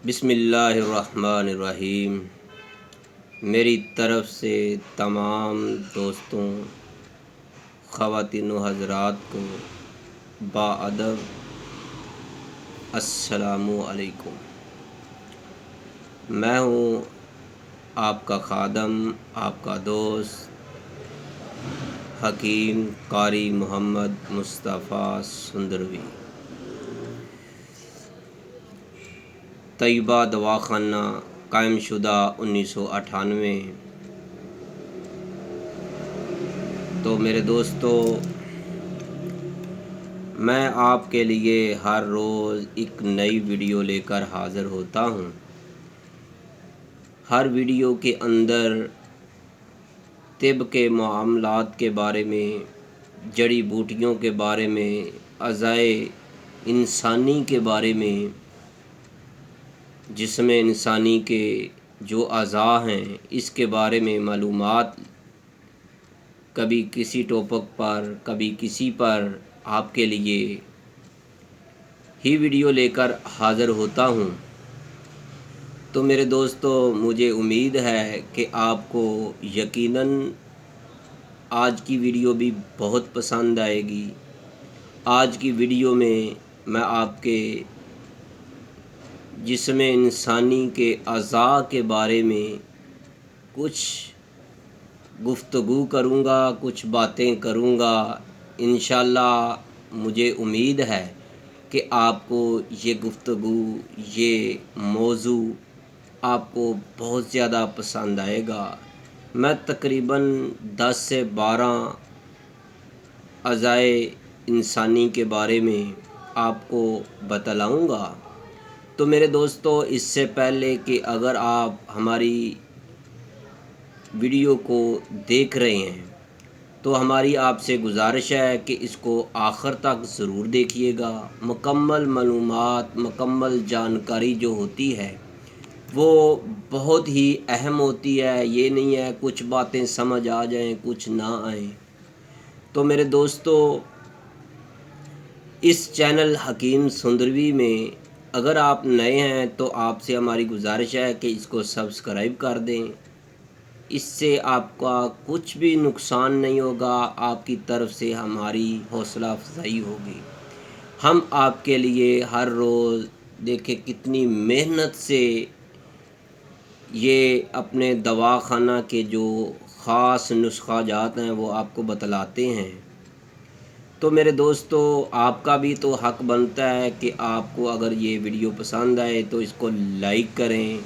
بسم اللہ الرحمن الرحیم۔ میری طرف سے تمام دوستوں، خواتین و حضرات کو باادب السلام علیکم۔ میں ہوں آپ کا خادم، آپ کا دوست حکیم قاری محمد مصطفیٰ سندروی۔ طیبہ دواخانہ قائم شدہ 1998۔ تو میرے دوستو، میں آپ کے لیے ہر روز ایک نئی ویڈیو لے کر حاضر ہوتا ہوں۔ ہر ویڈیو کے اندر طب کے معاملات کے بارے میں، جڑی بوٹیوں کے بارے میں، اعضائے انسانی کے بارے میں، جسم انسانی کے جو اعضاء ہیں اس کے بارے میں معلومات، کبھی کسی ٹاپک پر، کبھی کسی پر آپ کے لیے ہی ویڈیو لے کر حاضر ہوتا ہوں۔ تو میرے دوستو، مجھے امید ہے کہ آپ کو یقیناً آج کی ویڈیو بھی بہت پسند آئے گی۔ آج کی ویڈیو میں آپ کے جسم انسانی کے اعضاء کے بارے میں کچھ گفتگو کروں گا، کچھ باتیں کروں گا۔ انشاءاللہ مجھے امید ہے کہ آپ کو یہ گفتگو، یہ موضوع آپ کو بہت زیادہ پسند آئے گا۔ میں تقریباً 10 سے 12 اعضائے انسانی کے بارے میں آپ کو بتلاؤں گا۔ تو میرے دوستو، اس سے پہلے کہ اگر آپ ہماری ویڈیو کو دیکھ رہے ہیں تو ہماری آپ سے گزارش ہے کہ اس کو آخر تک ضرور دیکھیے گا۔ مکمل معلومات، مکمل جانکاری جو ہوتی ہے وہ بہت ہی اہم ہوتی ہے۔ یہ نہیں ہے کچھ باتیں سمجھ آ جائیں، کچھ نہ آئیں۔ تو میرے دوستو، اس چینل حکیم سندروی میں اگر آپ نئے ہیں تو آپ سے ہماری گزارش ہے کہ اس کو سبسکرائب کر دیں۔ اس سے آپ کا کچھ بھی نقصان نہیں ہوگا، آپ کی طرف سے ہماری حوصلہ افزائی ہوگی۔ ہم آپ کے لیے ہر روز دیکھیں کتنی محنت سے یہ اپنے دواخانہ کے جو خاص نسخہ جات ہیں وہ آپ کو بتلاتے ہیں۔ تو میرے دوستو، آپ کا بھی تو حق بنتا ہے کہ آپ کو اگر یہ ویڈیو پسند آئے تو اس کو لائک کریں،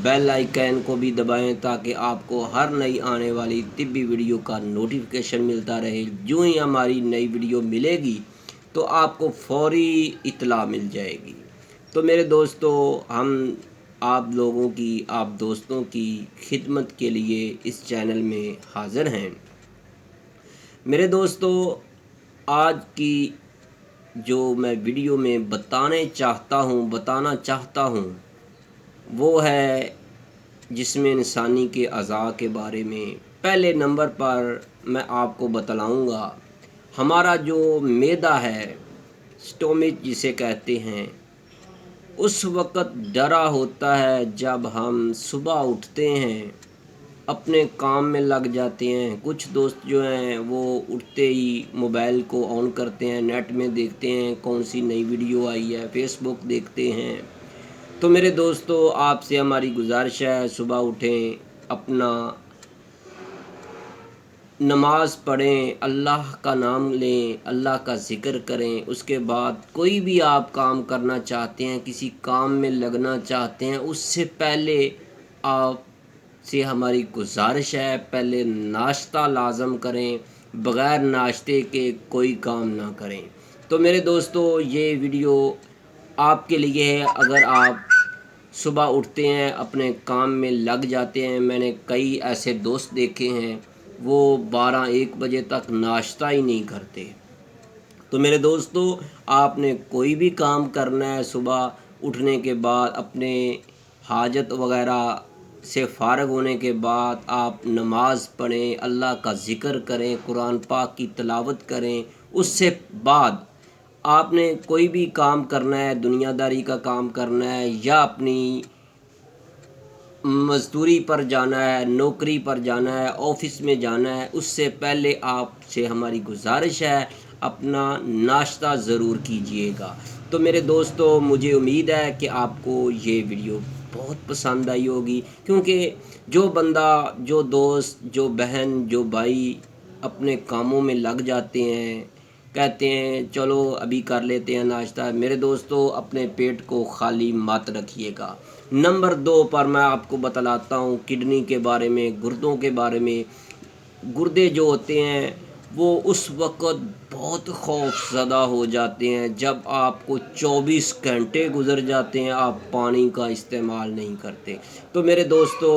بیل آئیکن کو بھی دبائیں تاکہ آپ کو ہر نئی آنے والی طبی ویڈیو کا نوٹیفیکیشن ملتا رہے۔ جو ہی ہماری نئی ویڈیو ملے گی تو آپ کو فوری اطلاع مل جائے گی۔ تو میرے دوستو، ہم آپ لوگوں کی، آپ دوستوں کی خدمت کے لیے اس چینل میں حاضر ہیں۔ میرے دوستو، آج کی جو میں ویڈیو میں بتانا چاہتا ہوں وہ ہے جسم انسانی کے اعضاء کے بارے میں۔ پہلے نمبر پر میں آپ کو بتلاؤں گا ہمارا جو معدہ ہے، سٹومک جسے کہتے ہیں، اس وقت ڈرا ہوتا ہے جب ہم صبح اٹھتے ہیں، اپنے کام میں لگ جاتے ہیں۔ کچھ دوست جو ہیں وہ اٹھتے ہی موبائل کو آن کرتے ہیں، نیٹ میں دیکھتے ہیں کون سی نئی ویڈیو آئی ہے، فیس بک دیکھتے ہیں۔ تو میرے دوستو، آپ سے ہماری گزارش ہے صبح اٹھیں، اپنا نماز پڑھیں، اللہ کا نام لیں، اللہ کا ذکر کریں۔ اس کے بعد کوئی بھی آپ کام کرنا چاہتے ہیں، کسی کام میں لگنا چاہتے ہیں، اس سے پہلے آپ سے ہماری گزارش ہے پہلے ناشتہ لازم کریں، بغیر ناشتے کے کوئی کام نہ کریں۔ تو میرے دوستو، یہ ویڈیو آپ کے لیے ہے۔ اگر آپ صبح اٹھتے ہیں، اپنے کام میں لگ جاتے ہیں، میں نے کئی ایسے دوست دیکھے ہیں وہ 12-1 بجے تک ناشتہ ہی نہیں کرتے۔ تو میرے دوستو، آپ نے کوئی بھی کام کرنا ہے، صبح اٹھنے کے بعد اپنے حاجت وغیرہ سے فارغ ہونے کے بعد آپ نماز پڑھیں، اللہ کا ذکر کریں، قرآن پاک کی تلاوت کریں۔ اس سے بعد آپ نے کوئی بھی کام کرنا ہے، دنیا داری کا کام کرنا ہے یا اپنی مزدوری پر جانا ہے، نوکری پر جانا ہے، آفس میں جانا ہے، اس سے پہلے آپ سے ہماری گزارش ہے اپنا ناشتہ ضرور کیجئے گا۔ تو میرے دوستو، مجھے امید ہے کہ آپ کو یہ ویڈیو بہت پسند آئی ہوگی، کیونکہ جو بندہ، جو دوست، جو بہن، جو بھائی اپنے کاموں میں لگ جاتے ہیں، کہتے ہیں چلو ابھی کر لیتے ہیں ناشتہ، میرے دوستو اپنے پیٹ کو خالی مت رکھیے گا۔ نمبر 2 پر میں آپ کو بتلاتا ہوں کڈنی کے بارے میں، گردوں کے بارے میں۔ گردے جو ہوتے ہیں وہ اس وقت بہت خوف زدہ ہو جاتے ہیں جب آپ کو 24 گھنٹے گزر جاتے ہیں آپ پانی کا استعمال نہیں کرتے۔ تو میرے دوستو،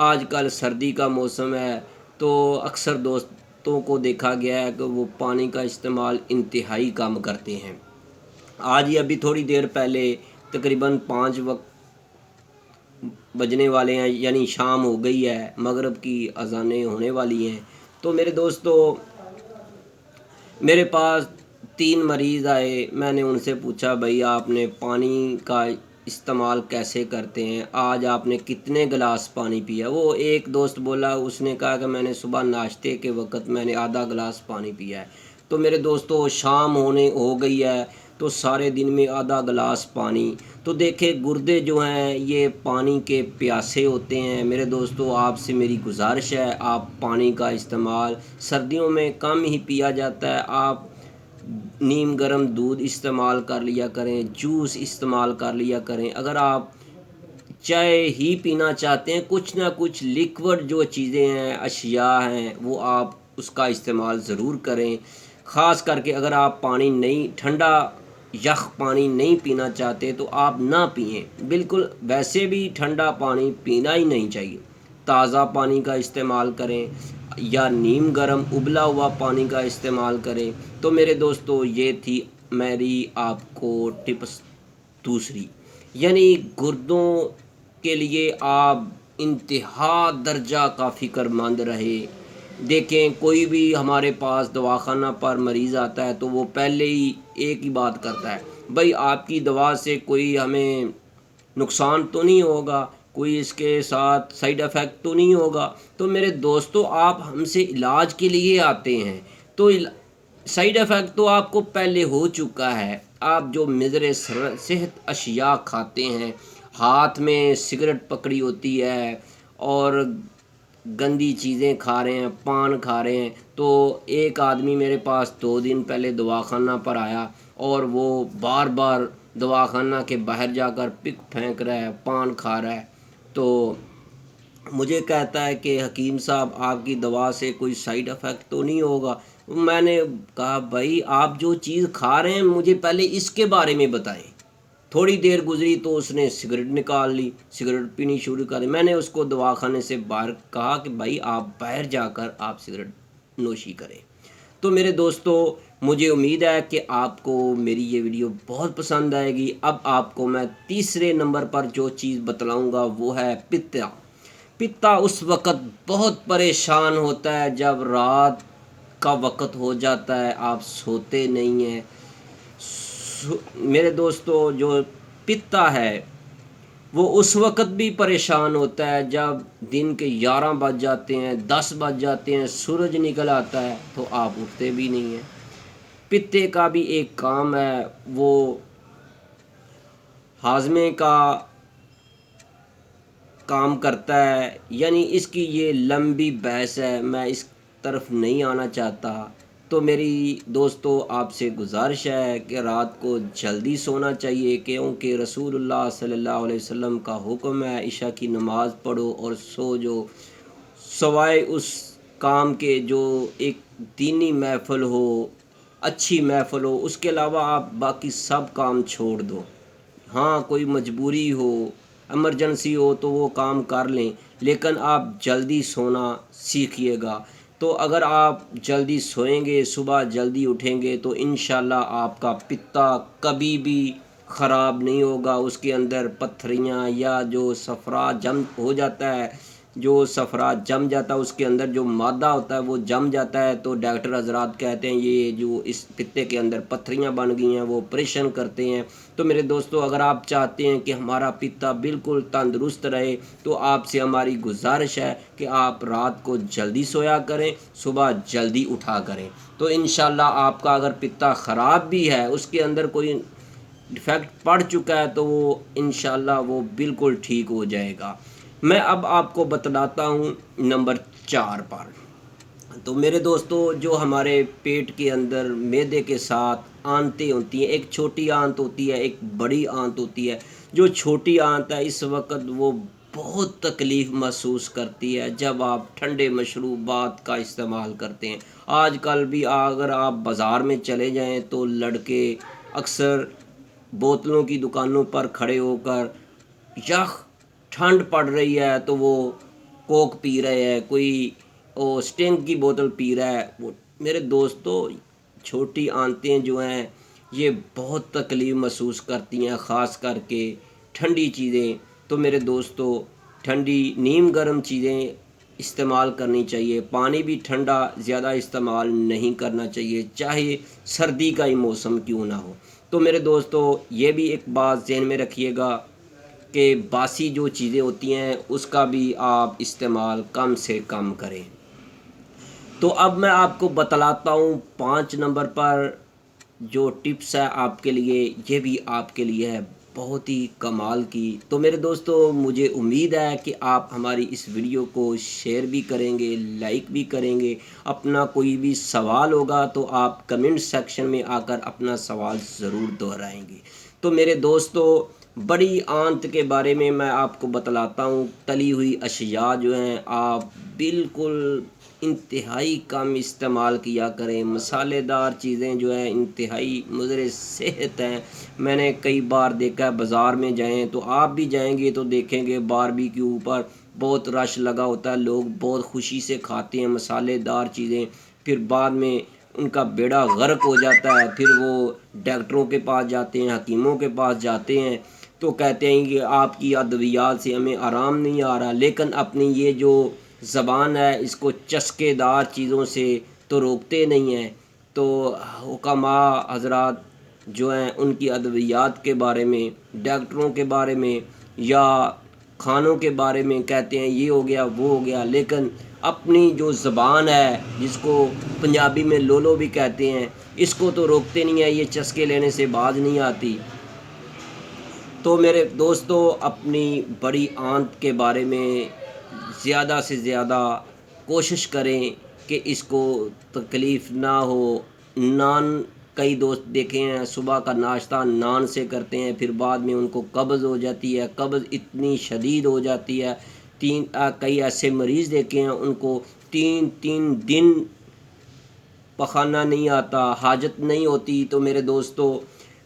آج کل سردی کا موسم ہے، تو اکثر دوستوں کو دیکھا گیا ہے کہ وہ پانی کا استعمال انتہائی کم کرتے ہیں۔ آج ہی ابھی تھوڑی دیر پہلے تقریباً 5 وقت بجنے والے ہیں، یعنی شام ہو گئی ہے، مغرب کی اذانیں ہونے والی ہیں۔ تو میرے دوستو، میرے پاس 3 مریض آئے، میں نے ان سے پوچھا بھائی آپ نے پانی کا استعمال کیسے کرتے ہیں، آج آپ نے کتنے گلاس پانی پیا؟ وہ ایک دوست بولا، اس نے کہا کہ میں نے صبح ناشتے کے وقت میں نے آدھا گلاس پانی پیا ہے۔ تو میرے دوستو، شام ہو گئی ہے، تو سارے دن میں آدھا گلاس پانی، تو دیکھیں گردے جو ہیں یہ پانی کے پیاسے ہوتے ہیں۔ میرے دوستو، آپ سے میری گزارش ہے آپ پانی کا استعمال سردیوں میں کم ہی پیا جاتا ہے، آپ نیم گرم دودھ استعمال کر لیا کریں، جوس استعمال کر لیا کریں۔ اگر آپ چائے ہی پینا چاہتے ہیں، کچھ نہ کچھ لیکوڈ جو چیزیں ہیں، اشیاء ہیں، وہ آپ اس کا استعمال ضرور کریں۔ خاص کر کے اگر آپ پانی نہیں، ٹھنڈا یخ پانی نہیں پینا چاہتے تو آپ نہ پئیں، بالکل ویسے بھی ٹھنڈا پانی پینا ہی نہیں چاہیے۔ تازہ پانی کا استعمال کریں یا نیم گرم ابلا ہوا پانی کا استعمال کریں۔ تو میرے دوستو، یہ تھی میری آپ کو ٹپس دوسری، یعنی گردوں کے لیے آپ انتہا درجہ کا فکر مند رہے۔ دیکھیں کوئی بھی ہمارے پاس دواخانہ پر مریض آتا ہے تو وہ پہلے ہی ایک ہی بات کرتا ہے، بھائی آپ کی دوا سے کوئی ہمیں نقصان تو نہیں ہوگا، کوئی اس کے ساتھ سائیڈ افیکٹ تو نہیں ہوگا؟ تو میرے دوستو، آپ ہم سے علاج کے لیے آتے ہیں تو سائیڈ افیکٹ تو آپ کو پہلے ہو چکا ہے۔ آپ جو مضر صحت اشیاء کھاتے ہیں، ہاتھ میں سگریٹ پکڑی ہوتی ہے اور گندی چیزیں کھا رہے ہیں، پان کھا رہے ہیں۔ تو ایک آدمی میرے پاس 2 دن پہلے دواخانہ پر آیا اور وہ بار بار دواخانہ کے باہر جا کر پک پھینک رہا ہے، پان کھا رہا ہے۔ تو مجھے کہتا ہے کہ حکیم صاحب آپ کی دوا سے کوئی سائیڈ افیکٹ تو نہیں ہوگا؟ میں نے کہا بھائی آپ جو چیز کھا رہے ہیں مجھے پہلے اس کے بارے میں بتائیں۔ تھوڑی دیر گزری تو اس نے سگریٹ نکال لی، سگریٹ پینی شروع کر دی۔ میں نے اس کو دواخانے سے باہر کہا کہ بھائی آپ باہر جا کر آپ سگریٹ نوشی کریں۔ تو میرے دوستو، مجھے امید ہے کہ آپ کو میری یہ ویڈیو بہت پسند آئے گی۔ اب آپ کو میں تیسرے نمبر پر جو چیز بتلاؤں گا وہ ہے پتا۔ پتا اس وقت بہت پریشان ہوتا ہے جب رات کا وقت ہو جاتا ہے، آپ سوتے نہیں ہیں۔ میرے دوستو، جو پتا ہے وہ اس وقت بھی پریشان ہوتا ہے جب دن کے 11 بج جاتے ہیں، 10 بج جاتے ہیں، سورج نکل آتا ہے تو آپ اٹھتے بھی نہیں ہیں۔ پتے کا بھی ایک کام ہے، وہ ہاضمے کا کام کرتا ہے، یعنی اس کی یہ لمبی بحث ہے، میں اس طرف نہیں آنا چاہتا۔ تو میری دوستو آپ سے گزارش ہے کہ رات کو جلدی سونا چاہیے، کیونکہ رسول اللہ صلی اللہ علیہ وسلم کا حکم ہے عشاء کی نماز پڑھو اور سو جو، سوائے اس کام کے جو ایک دینی محفل ہو، اچھی محفل ہو، اس کے علاوہ آپ باقی سب کام چھوڑ دو۔ ہاں کوئی مجبوری ہو، ایمرجنسی ہو تو وہ کام کر لیں، لیکن آپ جلدی سونا سیکھیے گا۔ تو اگر آپ جلدی سوئیں گے، صبح جلدی اٹھیں گے تو انشاءاللہ آپ کا پتا کبھی بھی خراب نہیں ہوگا، اس کے اندر پتھریاں یا جو صفرا جم ہو جاتا ہے جو صفرا جم جاتا ہے، اس کے اندر جو مادہ ہوتا ہے وہ جم جاتا ہے، تو ڈاکٹر حضرات کہتے ہیں یہ جو اس پتے کے اندر پتھریاں بن گئی ہیں، وہ آپریشن کرتے ہیں۔ تو میرے دوستو، اگر آپ چاہتے ہیں کہ ہمارا پتا بالکل تندرست رہے تو آپ سے ہماری گزارش ہے کہ آپ رات کو جلدی سویا کریں، صبح جلدی اٹھا کریں، تو انشاءاللہ آپ کا اگر پتا خراب بھی ہے، اس کے اندر کوئی ڈیفیکٹ پڑ چکا ہے، تو وہ انشاءاللہ وہ بالکل ٹھیک ہو جائے گا۔ میں اب آپ کو بتلاتا ہوں نمبر 4 پر۔ تو میرے دوستو، جو ہمارے پیٹ کے اندر معدے کے ساتھ آنتیں ہوتی ہیں، ایک چھوٹی آنت ہوتی ہے، ایک بڑی آنت ہوتی ہے۔ جو چھوٹی آنت ہے اس وقت وہ بہت تکلیف محسوس کرتی ہے جب آپ ٹھنڈے مشروبات کا استعمال کرتے ہیں۔ آج کل بھی اگر آپ بازار میں چلے جائیں تو لڑکے اکثر بوتلوں کی دکانوں پر کھڑے ہو کر یخ ٹھنڈ پڑ رہی ہے تو وہ کوک پی رہے ہیں، کوئی اسٹنگ کی بوتل پی رہا ہے۔ وہ میرے دوستو، چھوٹی آنتیں جو ہیں یہ بہت تکلیف محسوس کرتی ہیں، خاص کر کے ٹھنڈی چیزیں۔ تو میرے دوستو، ٹھنڈی نیم گرم چیزیں استعمال کرنی چاہیے، پانی بھی ٹھنڈا زیادہ استعمال نہیں کرنا چاہیے، چاہے سردی کا ہی موسم کیوں نہ ہو۔ تو میرے دوستو، یہ بھی ایک بات ذہن میں رکھیے گا کہ باسی جو چیزیں ہوتی ہیں اس کا بھی آپ استعمال کم سے کم کریں۔ تو اب میں آپ کو بتلاتا ہوں 5 نمبر پر جو ٹپس ہے آپ کے لیے، یہ بھی آپ کے لیے ہے بہت ہی کمال کی۔ تو میرے دوستو، مجھے امید ہے کہ آپ ہماری اس ویڈیو کو شیئر بھی کریں گے، لائک بھی کریں گے۔ اپنا کوئی بھی سوال ہوگا تو آپ کمنٹ سیکشن میں آ کر اپنا سوال ضرور دہرائیں گے۔ تو میرے دوستو، بڑی آنت کے بارے میں آپ کو بتلاتا ہوں۔ تلی ہوئی اشیاء جو ہیں آپ بالکل انتہائی کم استعمال کیا کریں۔ مسالے دار چیزیں جو ہیں انتہائی مضر صحت ہیں۔ میں نے کئی بار دیکھا ہے، بازار میں جائیں تو آپ بھی جائیں گے تو دیکھیں گے باربی کے اوپر بہت رش لگا ہوتا ہے، لوگ بہت خوشی سے کھاتے ہیں مسالے دار چیزیں، پھر بعد میں ان کا بیڑا غرق ہو جاتا ہے، پھر وہ ڈاکٹروں کے پاس جاتے ہیں، حکیموں کے پاس جاتے ہیں تو کہتے ہیں کہ آپ کی ادویات سے ہمیں آرام نہیں آ رہا، لیکن اپنی یہ جو زبان ہے اس کو چسکے دار چیزوں سے تو روکتے نہیں ہیں۔ تو حکماء حضرات جو ہیں ان کی ادویات کے بارے میں، ڈاکٹروں کے بارے میں یا کھانوں کے بارے میں کہتے ہیں یہ ہو گیا وہ ہو گیا، لیکن اپنی جو زبان ہے جس کو پنجابی میں لولو بھی کہتے ہیں، اس کو تو روکتے نہیں ہیں، یہ چسکے لینے سے باز نہیں آتی۔ تو میرے دوستو، اپنی بڑی آنت کے بارے میں زیادہ سے زیادہ کوشش کریں کہ اس کو تکلیف نہ ہو۔ نان، کئی دوست دیکھے ہیں صبح کا ناشتہ نان سے کرتے ہیں، پھر بعد میں ان کو قبض ہو جاتی ہے، قبض اتنی شدید ہو جاتی ہے، کئی ایسے مریض دیکھے ہیں ان کو 3 دن پخانہ نہیں آتا، حاجت نہیں ہوتی۔ تو میرے دوستو،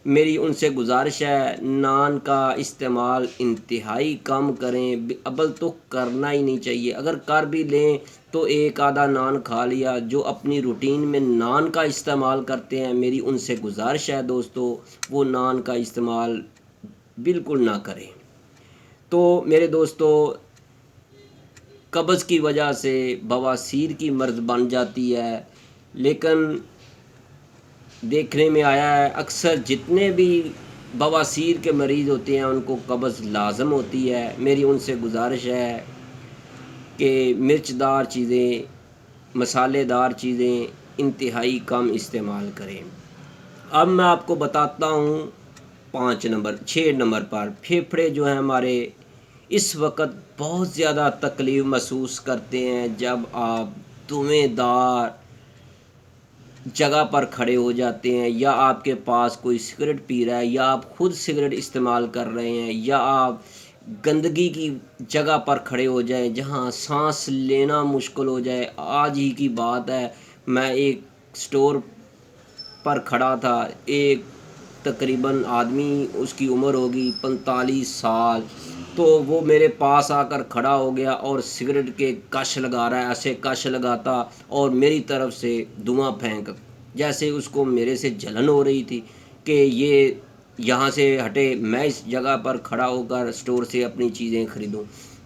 میری ان سے گزارش ہے نان کا استعمال انتہائی کم کریں، ابل تو کرنا ہی نہیں چاہیے، اگر کر بھی لیں تو ایک آدھا نان کھا لیا۔ جو اپنی روٹین میں نان کا استعمال کرتے ہیں، میری ان سے گزارش ہے دوستو وہ نان کا استعمال بالکل نہ کریں۔ تو میرے دوستو، قبض کی وجہ سے بواسیر کی مرض بن جاتی ہے، لیکن دیکھنے میں آیا ہے اکثر جتنے بھی بواسیر کے مریض ہوتے ہیں ان کو قبض لازم ہوتی ہے۔ میری ان سے گزارش ہے کہ مرچ دار چیزیں، مسالے دار چیزیں انتہائی کم استعمال کریں۔ اب میں آپ کو بتاتا ہوں 6 نمبر پر پھیپھڑے جو ہیں ہمارے اس وقت بہت زیادہ تکلیف محسوس کرتے ہیں جب آپ دھویں دار جگہ پر کھڑے ہو جاتے ہیں، یا آپ کے پاس کوئی سگریٹ پی رہا ہے، یا آپ خود سگریٹ استعمال کر رہے ہیں، یا آپ گندگی کی جگہ پر کھڑے ہو جائیں جہاں سانس لینا مشکل ہو جائے۔ آج ہی کی بات ہے، میں ایک سٹور پر کھڑا تھا، ایک تقریباً آدمی، اس کی عمر ہوگی 45 سال، تو وہ میرے پاس آ کر کھڑا ہو گیا اور سگریٹ کے کش لگا رہا ہے، ایسے کش لگاتا اور میری طرف سے دھواں پھینک، جیسے اس کو میرے سے جلن ہو رہی تھی کہ یہ یہاں سے ہٹے، میں اس جگہ پر کھڑا ہو کر سٹور سے اپنی چیزیں خریدوں۔